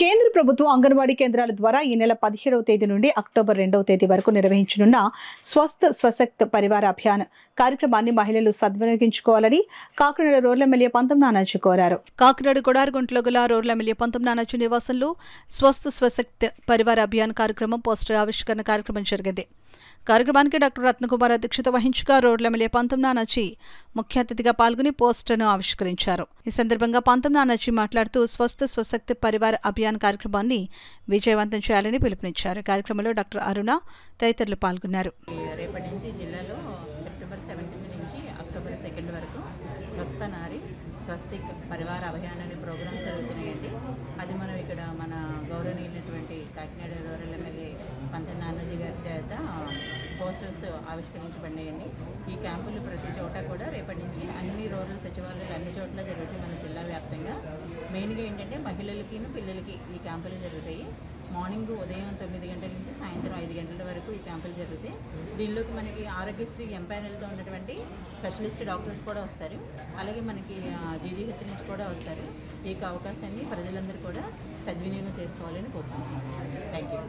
కేంద్ర ప్రభుత్వం అంగన్వాడీ కేంద్రాల ద్వారా ఈ నెల 17వ తేదీ నుండి అక్టోబర్ 2వ తేదీ వరకు నిర్వహించనున్న స్వస్థ్ స్వశక్త్ పరివార అభియాన్ కార్యక్రమాన్ని మహిళలు సద్వినియోగించుకోవాలని కాకినాడ రూరల్ ఎమ్మెల్యే పంతం నానాజీ కోరారు. కాకినాడ కొడారిగుంటలో గల రూరల్ ఎమ్మెల్యే పంతం నానాజీ నివాసంలో స్వస్థ్ స్వశక్త్ పరివార అభియాన్ కార్యక్రమం పోస్టర్ ఆవిష్కరణ కార్యక్రమం జరిగింది. కార్యక్రమానికి డాక్టర్ రత్నకుమార్ అధ్యక్షత వహించగా రూరల్ ఎమ్మెల్యే పంతం నానాజీ ముఖ్య అతిథిగా పాల్గొని పోస్టర్ను ఆవిష్కరించారు. ఈ సందర్భంగా పంతం నానాజీ మాట్లాడుతూ స్వస్థ్ స్వశక్త్ పరివార అభియాన్ కార్యక్రమాన్ని విజయవంతం చేయాలని పిలుపునిచ్చారు. కార్యక్రమంలో డాక్టర్ అరుణ తదితరులు పాల్గొన్నారు. రేపటి నుంచి జిల్లాలో సెప్టెంబర్ 17 నుంచి అక్టోబర్ 2 వరకు స్వస్థ నారి స్వస్తిక్ పరివార అభియాన్ అనే ప్రోగ్రామ్స్ జరుగుతున్నాయండి. అది మనం ఇక్కడ మన గౌరవనీయులైనటువంటి కాకినాడ రూరల్ ఎమ్మెల్యే పంతం నానాజీ గారి చేత పోస్టర్స్ ఆవిష్కరించబడినాయండి. ఈ క్యాంపులు ప్రతి చోట కూడా రేపటి నుంచి అన్ని రూరల్ సచివాలయాలు అన్ని చోట్ల జరుగుతాయి మన జిల్లా వ్యాప్తంగా. మెయిన్గా ఏంటంటే మహిళలకి పిల్లలకి ఈ క్యాంపులు జరుగుతాయి. మార్నింగ్ ఉదయం 9 గంటల నుంచి సాయంత్రం 5 గంటల వరకు ఈ క్యాంపులు జరుగుతాయి. దీనిలోకి మనకి ఆరోగ్యశ్రీ ఎంపానల్తో ఉన్నటువంటి స్పెషలిస్ట్ డాక్టర్స్ కూడా వస్తారు. అలాగే మనకి జీజీహెచ్ నుంచి కూడా వస్తారు. ఈ అవకాశాన్ని ప్రజలందరూ కూడా సద్వినియోగం చేసుకోవాలని కోరుకుంటున్నాను. Thank you.